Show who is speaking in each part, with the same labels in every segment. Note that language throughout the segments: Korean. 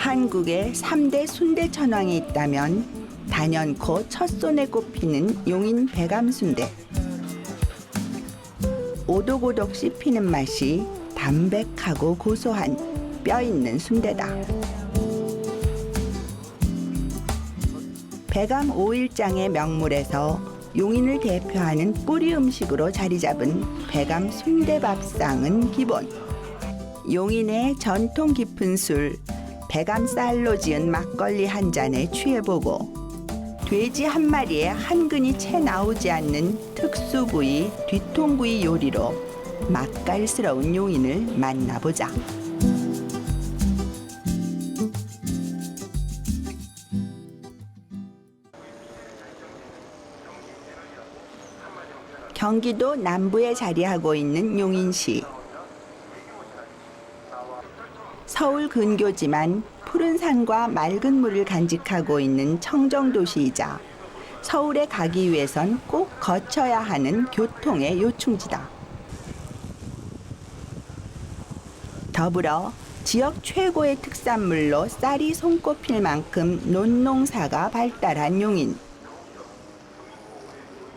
Speaker 1: 한국에 3대 순대 천왕이 있다면 단연코 첫 손에 꼽히는 용인 배감순대. 오독오독 씹히는 맛이 담백하고 고소한 뼈 있는 순대다. 배감 5일장의 명물에서 용인을 대표하는 뿌리 음식으로 자리 잡은 배감 순대밥상은 기본. 용인의 전통 깊은 술, 배감쌀로 지은 막걸리 한 잔에 취해보고 돼지 한 마리에 한 근이 채 나오지 않는 특수 부위 뒤통구이 요리로 맛깔스러운 용인을 만나보자. 경기도 남부에 자리하고 있는 용인시. 서울 근교지만 푸른 산과 맑은 물을 간직하고 있는 청정도시이자 서울에 가기 위해선 꼭 거쳐야 하는 교통의 요충지다. 더불어 지역 최고의 특산물로 쌀이 손꼽힐 만큼 논농사가 발달한 용인.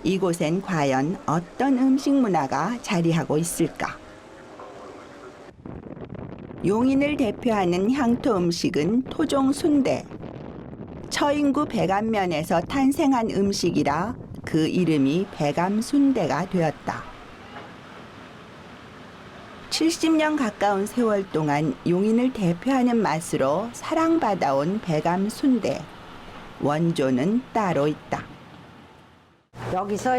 Speaker 1: 이곳엔 과연 어떤 음식 문화가 자리하고 있을까? 용인을 대표하는 향토 음식은 토종 순대. 처인구 배감면에서 탄생한 음식이라 그 이름이 배감순대가 되었다. 70년 가까운 세월 동안 용인을 대표하는 맛으로 사랑받아온 배감순대. 원조는 따로 있다.
Speaker 2: 여기서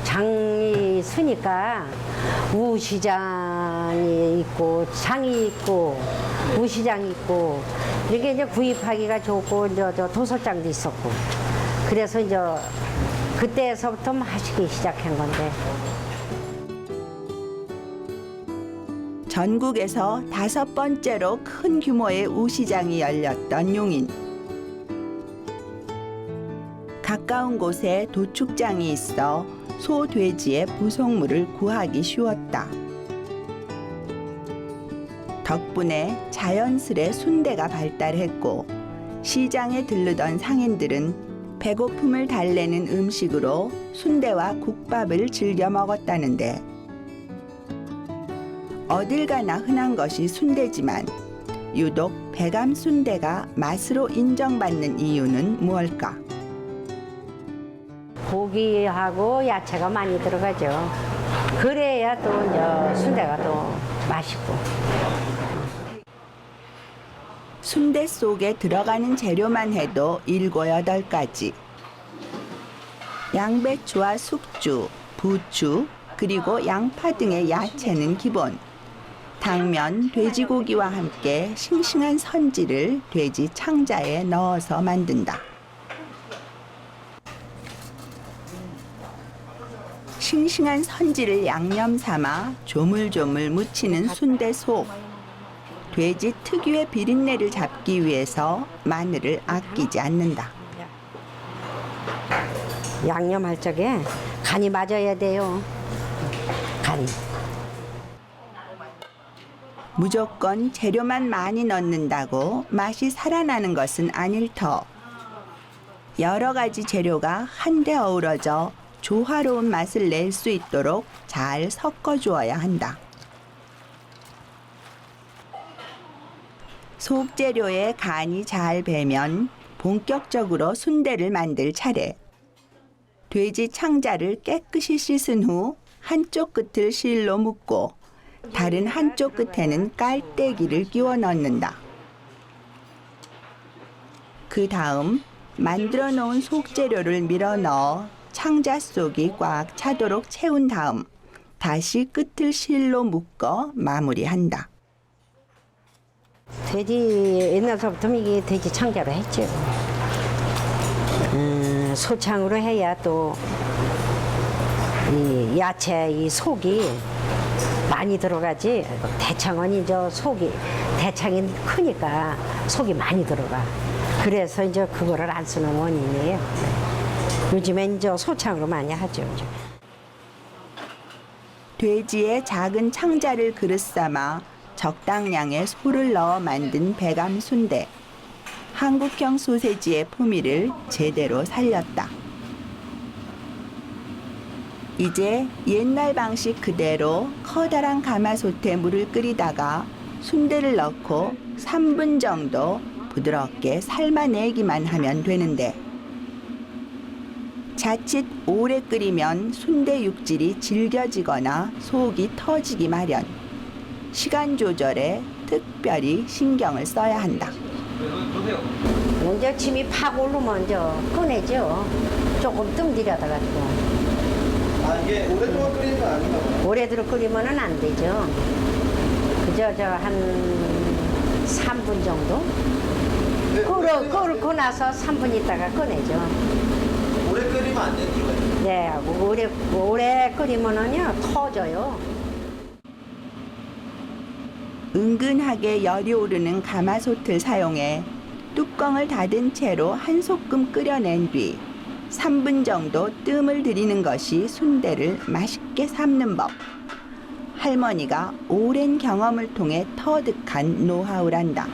Speaker 2: 장이 서니까 우시장이 있고 장이 있고 우시장이 있고 이게 이제 구입하기가 좋고 이제 저 도서장도 있었고 그래서 이제 그때서부터 마시기 시작한 건데.
Speaker 1: 전국에서 5번째로 큰 규모의 우시장이 열렸던 용인. 가까운 곳에 도축장이 있어 소, 돼지의 부속물을 구하기 쉬웠다. 덕분에 자연스레 순대가 발달했고 시장에 들르던 상인들은 배고픔을 달래는 음식으로 순대와 국밥을 즐겨 먹었다는데 어딜 가나 흔한 것이 순대지만 유독 배감 순대가 맛으로 인정받는 이유는 무엇일까?
Speaker 2: 고기하고 야채가 많이 들어가죠. 그래야 또 이제 순대가 또 맛있고.
Speaker 1: 순대 속에 들어가는 재료만 해도 7, 8가지. 양배추와 숙주, 부추, 그리고 양파 등의 야채는 기본. 당면, 돼지고기와 함께 싱싱한 선지를 돼지 창자에 넣어서 만든다. 싱싱한 선지를 양념 삼아 조물조물 무치는 순대 속. 돼지 특유의 비린내를 잡기 위해서 마늘을 아끼지 않는다.
Speaker 2: 양념할 적에 간이 맞아야 돼요. 간.
Speaker 1: 무조건 재료만 많이 넣는다고 맛이 살아나는 것은 아닐 터. 여러 가지 재료가 한데 어우러져 조화로운 맛을 낼 수 있도록 잘 섞어주어야 한다. 속재료에 간이 잘 배면 본격적으로 순대를 만들 차례. 돼지 창자를 깨끗이 씻은 후 한쪽 끝을 실로 묶고 다른 한쪽 끝에는 깔때기를 끼워 넣는다. 그 다음 만들어 놓은 속재료를 밀어 넣어 창자 속이 꽉 차도록 채운 다음 다시 끝을 실로 묶어 마무리한다.
Speaker 2: 돼지 옛날서부터 이게 돼지 창자로 했죠. 소창으로 해야 또 이 야채 이 속이 많이 들어가지. 대창은 이제 속이 대창이 크니까 속이 많이 들어가. 그래서 이제 그거를 안 쓰는 원인이에요. 요즘엔 이제 소창으로 많이 하죠. 이제.
Speaker 1: 돼지의 작은 창자를 그릇 삼아 적당량의 소를 넣어 만든 배감 순대. 한국형 소세지의 풍미를 제대로 살렸다. 이제 옛날 방식 그대로 커다란 가마솥에 물을 끓이다가 순대를 넣고 3분 정도 부드럽게 삶아내기만 하면 되는데, 자칫 오래 끓이면 순대 육질이 질겨지거나 속이 터지기 마련. 시간 조절에 특별히 신경을 써야 한다.
Speaker 2: 먼저 침이 팍 오르면 먼저 꺼내죠. 조금 뜸 들여다가지고.
Speaker 3: 아, 이게 오랫동안 끓이는 건 아닌가 봐요.
Speaker 2: 오래도록 끓이면은 안 되죠. 그저 한 3분 정도?
Speaker 3: 네,
Speaker 2: 끓고 나서 3분 있다가 꺼내죠.
Speaker 3: 오래 끓이면 안 되는 이유가 있어요.
Speaker 2: 네, 오래 끓이면은요 터져요.
Speaker 1: 은근하게 열이 오르는 가마솥을 사용해 뚜껑을 닫은 채로 한 소끔 끓여낸 뒤 3분 정도 뜸을 들이는 것이 순대를 맛있게 삶는 법. 할머니가 오랜 경험을 통해 터득한 노하우란다.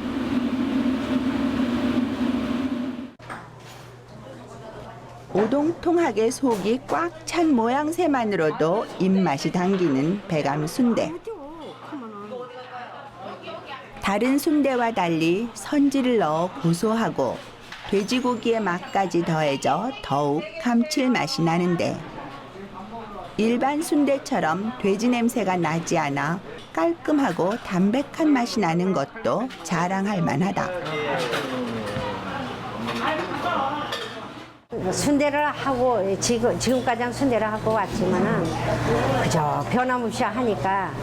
Speaker 1: 오동통하게 속이 꽉 찬 모양새만으로도 입맛이 당기는 배감 순대. 다른 순대와 달리 선지를 넣어 고소하고 돼지고기의 맛까지 더해져 더욱 감칠맛이 나는데, 일반 순대처럼 돼지 냄새가 나지 않아 깔끔하고 담백한 맛이 나는 것도 자랑할 만하다.
Speaker 2: 순대를 하고 지금까지 순대를 하고 왔지만은 그저 변함없이 하니까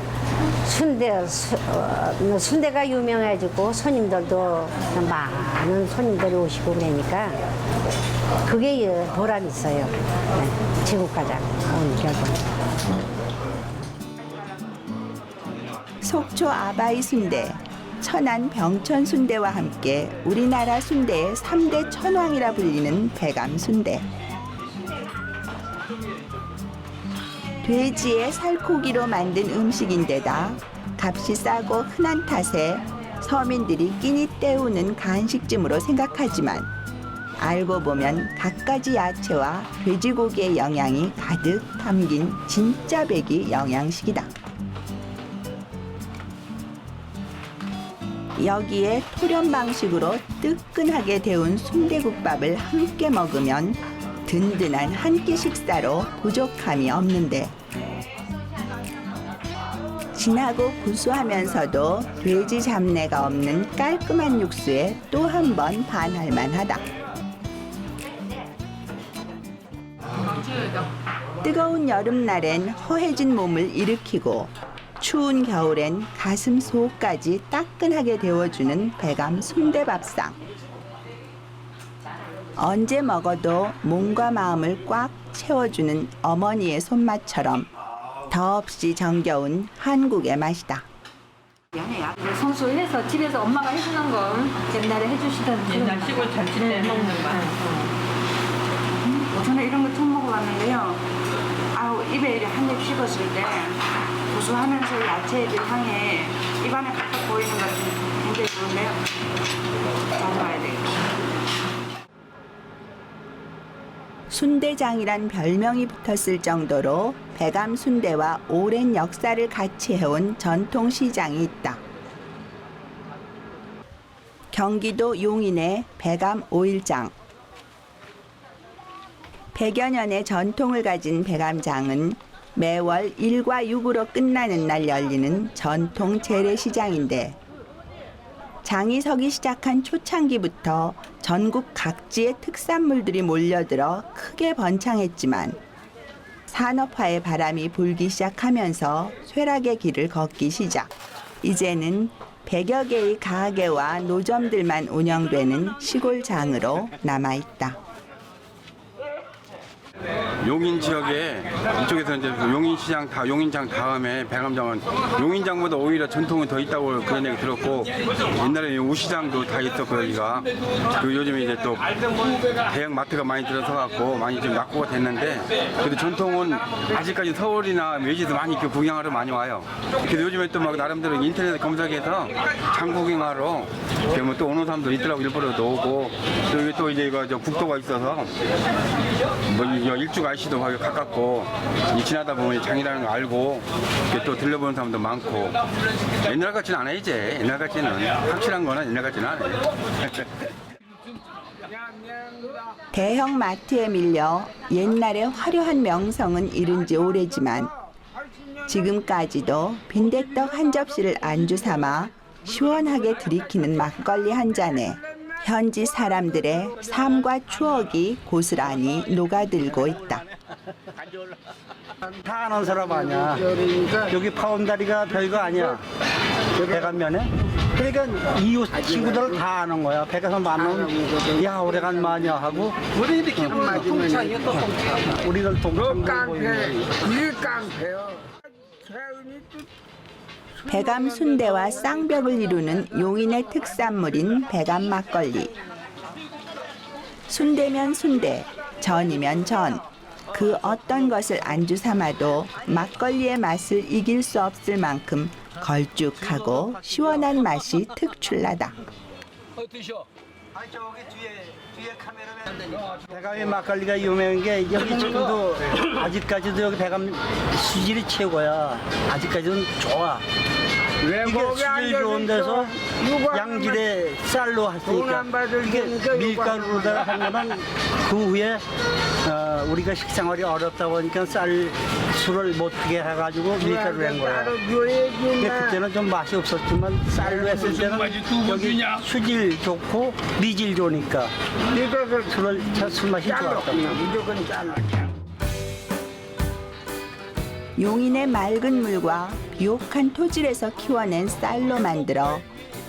Speaker 2: 순대가 유명해지고 손님들도 많은 손님들이 오시고 그러니까 그게 보람 있어요. 네, 지금까지 온 결과.
Speaker 1: 속초 아바이 순대, 천안 병천 순대와 함께 우리나라 순대의 3대 천왕이라 불리는 배감 순대. 돼지의 살코기로 만든 음식인데다 값이 싸고 흔한 탓에 서민들이 끼니 때우는 간식쯤으로 생각하지만, 알고 보면 갖가지 야채와 돼지고기의 영양이 가득 담긴 진짜 배기 영양식이다. 여기에 토렴 방식으로 뜨끈하게 데운 순대국밥을 함께 먹으면 든든한 한 끼 식사로 부족함이 없는데, 진하고 구수하면서도 돼지 잡내가 없는 깔끔한 육수에 또 한 번 반할 만하다. 뜨거운 여름날엔 허해진 몸을 일으키고 추운 겨울엔 가슴 속까지 따끈하게 데워주는 배감 순대밥상. 언제 먹어도 몸과 마음을 꽉 채워주는 어머니의 손맛처럼 더없이 정겨운 한국의 맛이다.
Speaker 4: 손수해서 집에서 엄마가 해주는 거 옛날에 해주시던
Speaker 5: 옛날 시골 잔치 때 먹는 맛.
Speaker 4: 저는 이런 거 처음 먹어봤는데요. 아우 입에 이렇게 한 입 씹었을 때 고소하면서 야채의 향이 입안에 가득 보이는 것 굉장히 좋은데요. 잘 봐야 되겠다.
Speaker 1: 순대장이란 별명이 붙었을 정도로 배감 순대와 오랜 역사를 같이 해온 전통 시장이 있다. 경기도 용인의 배감 오일장. 100여 년의 전통을 가진 배감장은 매월 1과 6으로 끝나는 날 열리는 전통 재래시장인데, 장이 서기 시작한 초창기부터 전국 각지의 특산물들이 몰려들어 크게 번창했지만, 산업화의 바람이 불기 시작하면서 쇠락의 길을 걷기 시작. 이제는 100여 개의 가게와 노점들만 운영되는 시골장으로 남아있다.
Speaker 6: 용인 지역에 이쪽에서 이제 용인시장 용인장 다음에 백암장은 용인장보다 오히려 전통은 더 있다고 그런 얘기 들었고 옛날에 우시장도 다 있었고 여기가 그 요즘에 이제 또 대형 마트가 많이 들어서 갖고 많이 좀 낙후가 됐는데 그래도 전통은 아직까지 서울이나 외지도 많이 이렇게 구경하러 많이 와요. 그래서 요즘에 또 막 나름대로 인터넷 검색해서 장 구경하러 그러면 또 오는 사람도 있더라고 일부러도 오고 또 여기 또 이제 이거 저 국도가 있어서 뭐 일주가 IC도 가깝고 지나다 보면 장이라는 거 알고 이렇게 또 들려보는 사람도 많고 옛날 같지는 않아 이제 옛날 같지는 확실한 거는 옛날 같지는 않아요.
Speaker 1: 대형 마트에 밀려 옛날의 화려한 명성은 잃은 지 오래지만 지금까지도 빈대떡 한 접시를 안주 삼아 시원하게 들이키는 막걸리 한 잔에 현지 사람들의 삶과 추억이 고스란히 녹아들고 있다.
Speaker 7: 다 아는 사람 아니야. 여기 파온다리가 별거 아니야. 백암면에. 그러니까 이웃 친구들 다 아는 거야. 백암에서 만나면 야 오래간만이야 하고. 우리들 동창이야 또 동창. 우리들 동창 보이고.
Speaker 1: 백암 순대와 쌍벽을 이루는 용인의 특산물인 백암 막걸리. 순대면 순대, 전이면 전. 그 어떤 것을 안주 삼아도 막걸리의 맛을 이길 수 없을 만큼 걸쭉하고 시원한 맛이 특출나다.
Speaker 7: 백암의 막걸리가 유명한 게 여기 지금도 아직까지도 여기 백암 수질이 최고야. 아직까지는 좋아. 이게 수질 좋은 데서 양질의 쌀로 했으니까 이게 밀가루로다가 한 거는 그 후에 우리가 식생활이 어렵다 보니까 쌀 술을 못 피게 해가지고 밀가루로 한 거야. 근데 그때는 좀 맛이 없었지만 쌀로 했을 때는 여기 수질 좋고 미질 좋으니까 술 맛이 좋았다.
Speaker 1: 용인의 맑은 물과 비옥한 토질에서 키워낸 쌀로 만들어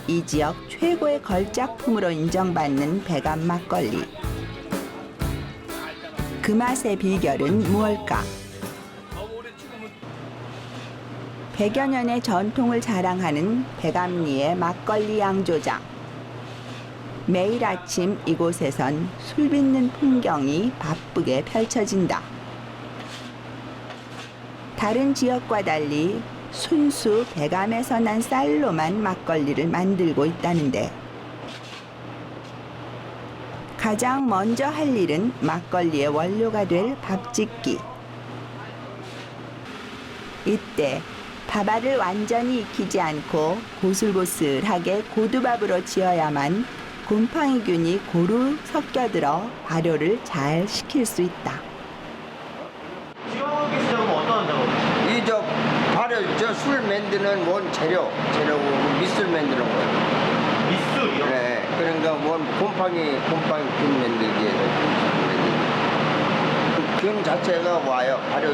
Speaker 1: 이 지역 최고의 걸작품으로 인정받는 백암 막걸리. 그 맛의 비결은 무엇일까? 100여 년의 전통을 자랑하는 백암리의 막걸리 양조장. 매일 아침 이곳에선 술 빚는 풍경이 바쁘게 펼쳐진다. 다른 지역과 달리 순수 백암에서 난 쌀로만 막걸리를 만들고 있다는데 가장 먼저 할 일은 막걸리의 원료가 될 밥짓기. 이때 밥알을 완전히 익히지 않고 고슬고슬하게 고두밥으로 지어야만 곰팡이균이 고루 섞여들어 발효를 잘 시킬 수 있다.
Speaker 8: 이저 발효 술 만드는 원 재료고 밑술 만드는 거예요.
Speaker 3: 밑술이요?
Speaker 8: 네, 그러니까 원 곰팡이균 만들기에 균 자체가 와요. 발효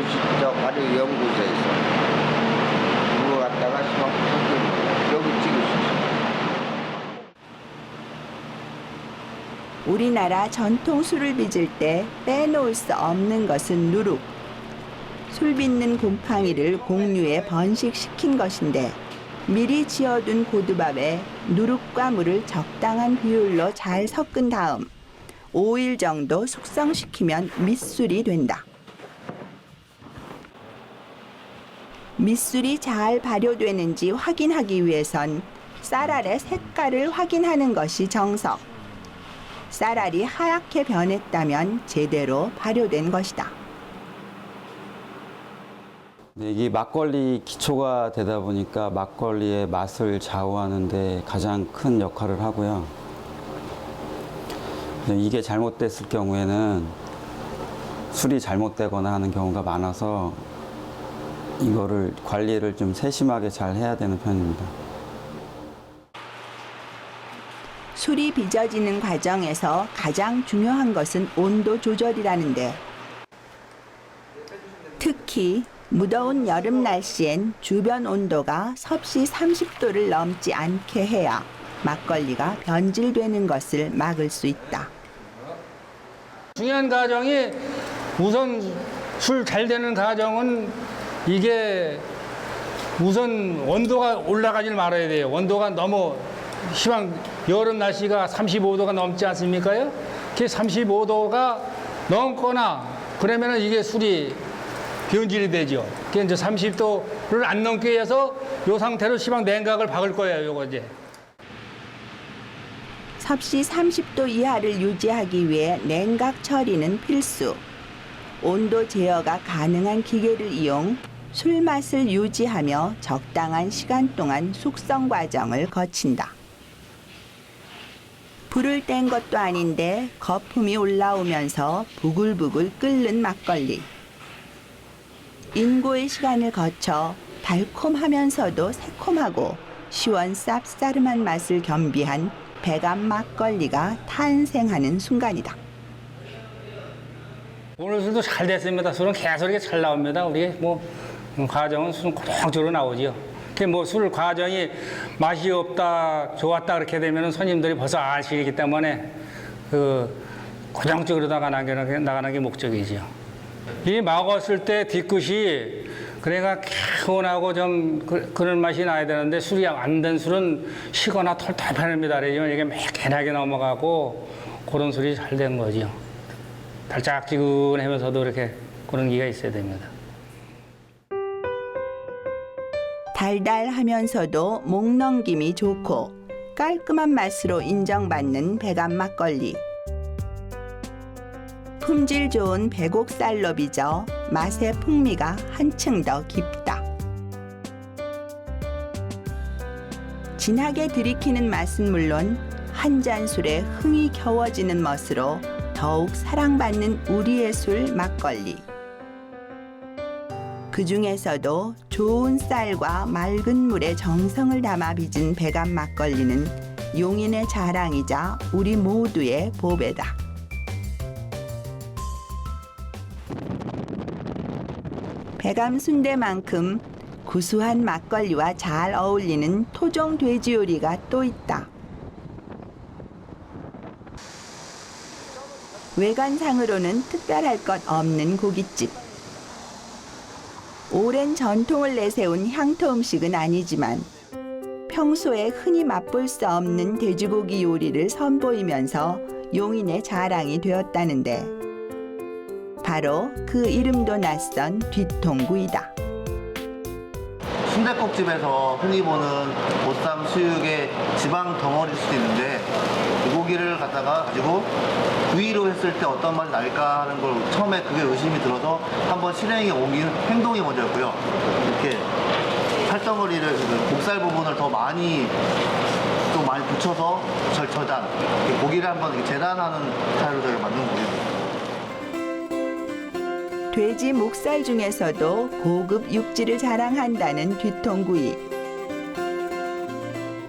Speaker 8: 연구소에서 그거 갖다가 시mak 여기 찍을 수 있어요.
Speaker 1: 우리나라 전통 술을 빚을 때 빼놓을 수 없는 것은 누룩. 술 빚는 곰팡이를 공유에 번식시킨 것인데 미리 지어둔 고두밥에 누룩과 물을 적당한 비율로 잘 섞은 다음 5일 정도 숙성시키면 밑술이 된다. 밑술이 잘 발효되는지 확인하기 위해선 쌀알의 색깔을 확인하는 것이 정석. 쌀알이 하얗게 변했다면 제대로 발효된 것이다.
Speaker 9: 이게 막걸리 기초가 되다 보니까 막걸리의 맛을 좌우하는 데 가장 큰 역할을 하고요. 이게 잘못됐을 경우에는 술이 잘못되거나 하는 경우가 많아서 이거를 관리를 좀 세심하게 잘 해야 되는 편입니다.
Speaker 1: 술이 빚어지는 과정에서 가장 중요한 것은 온도 조절이라는데 특히 무더운 여름 날씨엔 주변 온도가 섭씨 30도를 넘지 않게 해야 막걸리가 변질되는 것을 막을 수 있다.
Speaker 10: 중요한 과정이 우선 술 잘 되는 가정은 이게 우선 온도가 올라가질 말아야 돼요. 온도가 너무 시방 여름 날씨가 35도가 넘지 않습니까요? 그 35도가 넘거나 그러면은 이게 술이 변질이 되죠. 그 이제 30도를 안 넘게 해서 요 상태로 시방 냉각을 박을 거예요. 요거 이제.
Speaker 1: 섭씨 30도 이하를 유지하기 위해 냉각 처리는 필수. 온도 제어가 가능한 기계를 이용 술 맛을 유지하며 적당한 시간 동안 숙성 과정을 거친다. 불을 뗀 것도 아닌데 거품이 올라오면서 부글부글 끓는 막걸리. 인고의 시간을 거쳐 달콤하면서도 새콤하고 시원 쌉싸름한 맛을 겸비한 배감 막걸리가 탄생하는 순간이다.
Speaker 10: 오늘 술도 잘 됐습니다. 술은 계속 이렇게 잘 나옵니다. 우리 뭐 과정은 술은 고정적으로 나오지요. 뭐 술 과정이 맛이 없다, 좋았다 그렇게 되면 손님들이 벌써 아시기 때문에 그 고정적으로 나가는 게 목적이지요. 이 먹었을 때 뒤끝이 그래가 개운하고 좀 그런 맛이 나야 되는데 술이 안 된 술은 시거나 털털합니다. 이게 매끈하게 넘어가고 그런 술이 잘 된 거죠. 달짝지근하면서도 이렇게 그런 기가 있어야 됩니다.
Speaker 1: 달달하면서도 목 넘김이 좋고 깔끔한 맛으로 인정받는 배감 막걸리. 품질 좋은 배곡살로 빚어 맛의 풍미가 한층 더 깊다. 진하게 들이키는 맛은 물론 한 잔 술에 흥이 겨워지는 멋으로 더욱 사랑받는 우리의 술 막걸리. 그 중에서도 좋은 쌀과 맑은 물에 정성을 담아 빚은 배감 막걸리는 용인의 자랑이자 우리 모두의 보배다. 배감 순대만큼 구수한 막걸리와 잘 어울리는 토종 돼지 요리가 또 있다. 외관상으로는 특별할 것 없는 고깃집. 오랜 전통을 내세운 향토 음식은 아니지만 평소에 흔히 맛볼 수 없는 돼지고기 요리를 선보이면서 용인의 자랑이 되었다는데 바로 그 이름도 낯선 뒤통구이다.
Speaker 3: 순댓국집에서 흔히 보는 보쌈 수육의 지방 덩어리일 수도 있는데 이 고기를 갖다가 가지고 구이로 했을 때 어떤 맛이 날까 하는 걸 처음에 그게 의심이 들어서 한번 실행에 옮긴 행동이 먼저였고요. 이렇게 살덩어리를 목살 부분을 더 많이 좀 많이 붙여서 절단 고기를 한번 이렇게 재단하는 스타일로 저희가 만든 거예요.
Speaker 1: 돼지 목살 중에서도 고급 육질을 자랑한다는 뒤통구이.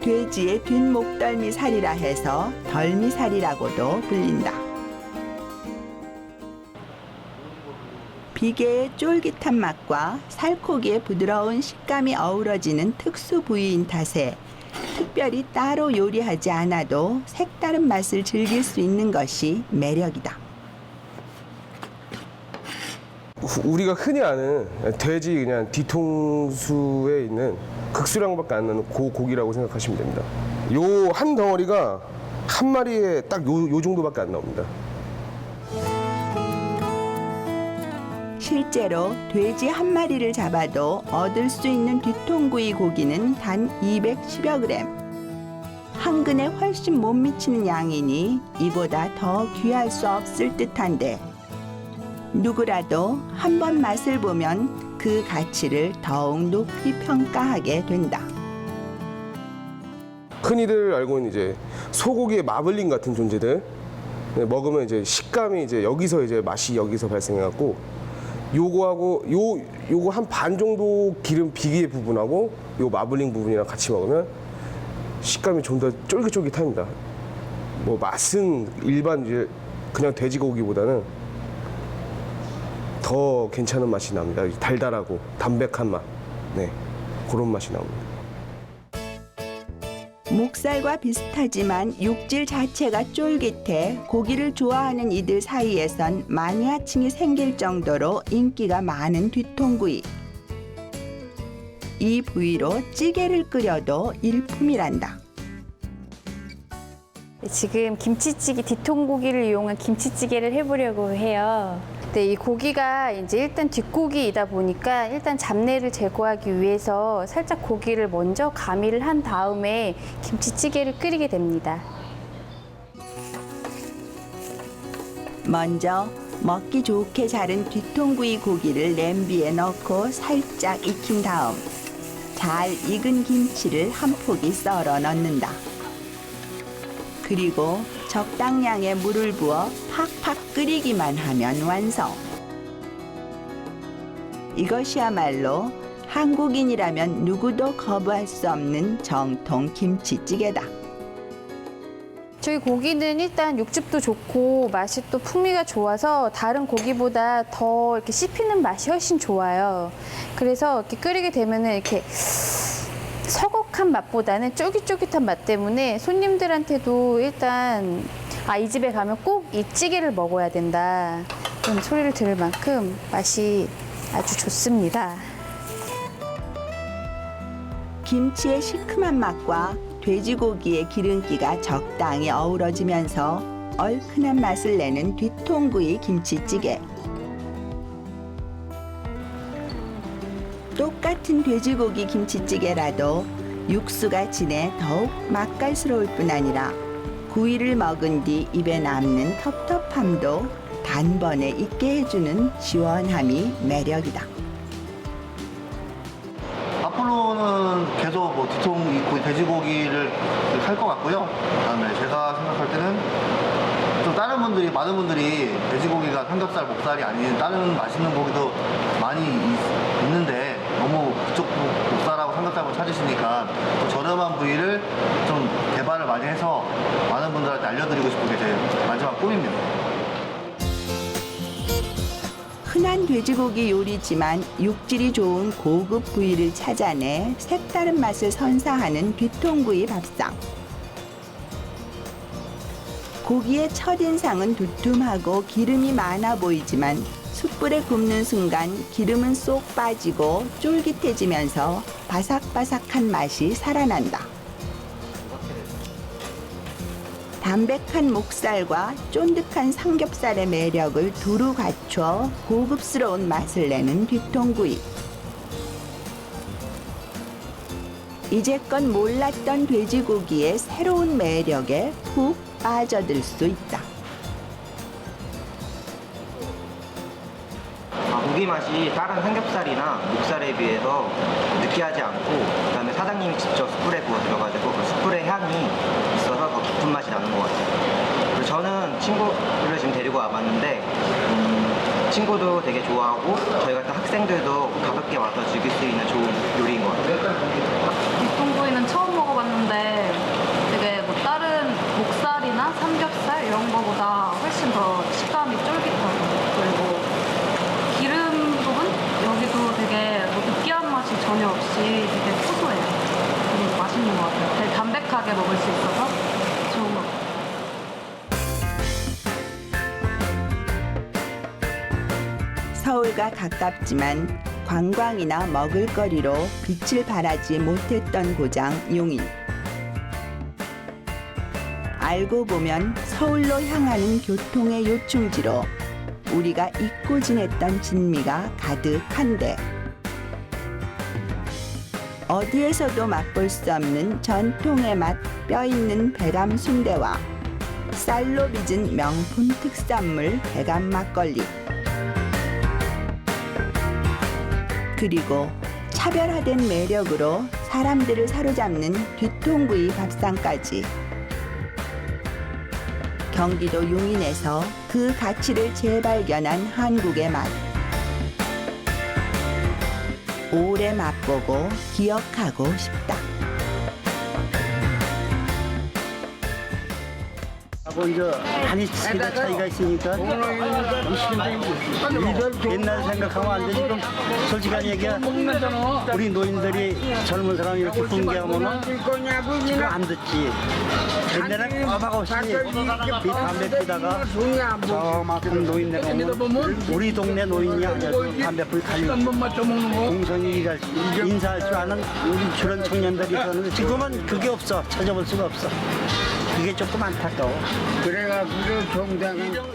Speaker 1: 돼지의 뒷목덜미 살이라 해서 덜미살이라고도 불린다. 비계의 쫄깃한 맛과 살코기의 부드러운 식감이 어우러지는 특수 부위인 탓에 특별히 따로 요리하지 않아도 색다른 맛을 즐길 수 있는 것이 매력이다.
Speaker 11: 우리가 흔히 아는 돼지 그냥 뒤통수에 있는 극수량밖에 안 나는 고기라고 생각하시면 됩니다. 요 한 덩어리가 한 마리에 딱 요 정도밖에 안 나옵니다.
Speaker 1: 실제로 돼지 한 마리를 잡아도 얻을 수 있는 뒤통구이 고기는 단 210여 그램. 한 근에 훨씬 못 미치는 양이니 이보다 더 귀할 수 없을 듯한데 누구라도 한번 맛을 보면 그 가치를 더욱 높이 평가하게 된다.
Speaker 11: 흔히들 알고 있는 이제 소고기의 마블링 같은 존재들 먹으면 이제 식감이 이제 여기서 이제 맛이 여기서 발생해갖고 요거하고 요거 한 반 정도 기름 비계의 부분하고 요 마블링 부분이랑 같이 먹으면 식감이 좀 더 쫄깃쫄깃합니다. 뭐 맛은 일반 이제 그냥 돼지고기보다는 더 괜찮은 맛이 납니다. 달달하고 담백한 맛, 네 그런 맛이 나옵니다.
Speaker 1: 목살과 비슷하지만 육질 자체가 쫄깃해 고기를 좋아하는 이들 사이에선 마니아층이 생길 정도로 인기가 많은 뒤통구이. 이 부위로 찌개를 끓여도 일품이란다.
Speaker 12: 지금 김치찌개, 뒤통고기를 이용한 김치찌개를 해보려고 해요. 네, 이 고기가 이제 일단 뒷고기이다 보니까 일단 잡내를 제거하기 위해서 살짝 고기를 먼저 가미를 한 다음에 김치찌개를 끓이게 됩니다.
Speaker 1: 먼저 먹기 좋게 자른 뒤통구이 고기를 냄비에 넣고 살짝 익힌 다음 잘 익은 김치를 한 포기 썰어 넣는다. 그리고 적당량의 물을 부어 팍팍 끓이기만 하면 완성. 이것이야말로 한국인이라면 누구도 거부할 수 없는 정통 김치찌개다.
Speaker 12: 저희 고기는 일단 육즙도 좋고 맛이 또 풍미가 좋아서 다른 고기보다 더 이렇게 씹히는 맛이 훨씬 좋아요. 그래서 이렇게 끓이게 되면은 이렇게 서걱한 맛보다는 쫄깃쫄깃한 맛 때문에 손님들한테도 일단 이 집에 가면 꼭 이 찌개를 먹어야 된다 그런 소리를 들을 만큼 맛이 아주 좋습니다.
Speaker 1: 김치의 시큼한 맛과 돼지고기의 기름기가 적당히 어우러지면서 얼큰한 맛을 내는 뒤통구이 김치찌개. 똑같은 돼지고기 김치찌개라도 육수가 진해 더욱 맛깔스러울 뿐 아니라 구이를 먹은 뒤 입에 남는 텁텁함도 단번에 잊게 해주는 시원함이 매력이다.
Speaker 3: 앞으로는 계속 뭐 뒤통 돼지고기를 할 것 같고요. 그다음에 제가 생각할 때는 좀 다른 분들이 많은 분들이 돼지고기가 삼겹살, 목살이 아닌 다른 맛있는 고기도 많이 있는데 너무 그쪽 목살하고 삼겹살을 찾으시니까 또 저렴한 부위를 좀 개발을 많이 해서 많은 분들한테 알려드리고 싶은 게 제 마지막 꿈입니다.
Speaker 1: 흔한 돼지고기 요리지만 육질이 좋은 고급 부위를 찾아내 색다른 맛을 선사하는 뒤통구이 밥상. 고기의 첫인상은 두툼하고 기름이 많아 보이지만 숯불에 굽는 순간 기름은 쏙 빠지고 쫄깃해지면서 바삭바삭한 맛이 살아난다. 담백한 목살과 쫀득한 삼겹살의 매력을 두루 갖춰 고급스러운 맛을 내는 뒤통구이. 이제껏 몰랐던 돼지고기의 새로운 매력에 푹 빠져들 수 있다.
Speaker 13: 고기 맛이 다른 삼겹살이나 목살에 비해서 느끼하지 않고 그다음에 사장님이 직접 숯불에 구워 드려가지고 그 숯불의 향이 있어서 더 깊은 맛이 나는 것 같아요. 그리고 저는 친구를 지금 데리고 와봤는데 친구도 되게 좋아하고 저희 같은 학생들도 가볍게 와서 즐길 수 있는 좋은 요리인 것 같아요.
Speaker 14: 뒤통구이는 처음 먹어봤는데 되게 뭐 다른 목살이나 삼겹살 이런 거보다 훨씬 더 식감이 쫄깃하고 그리고 기름 부분 여기도 되게 뭐 느끼한 맛이 전혀 없이 되게 고소해요. 되게 맛있는 것 같아요. 되게 담백하게 먹을 수 있어서 좋은 것 같아요.
Speaker 1: 서울과 가깝지만 관광이나 먹을거리로 빛을 발하지 못했던 고장 용인. 알고 보면 서울로 향하는 교통의 요충지로 우리가 잊고 지냈던 진미가 가득한데 어디에서도 맛볼 수 없는 전통의 맛 뼈있는 배감 순대와 쌀로 빚은 명품 특산물 배감 막걸리 그리고 차별화된 매력으로 사람들을 사로잡는 뒤통구이 밥상까지 경기도 용인에서 그 가치를 재발견한 한국의 맛. 오래 맛보고 기억하고 싶다.
Speaker 7: 먼저 많이 세대 차이가 있으니까 옛날 생각하면 안 되지. 지금 솔직한 얘기야. 우리 노인들이 젊은 사람 이렇게 붕괴하면은 지금 안 듣지. 옛날엔 까박 없이 이 담배 피다가 저만큼 노인네가 오면 우리 동네 노인이 아니어도 담배 불 달리고 공손히 인사할 줄 아는 그런 청년들이 있었는데 지금은 그게 없어. 찾아볼 수가 없어. 그게 조금 안타까워.
Speaker 15: 그래가지고 정당은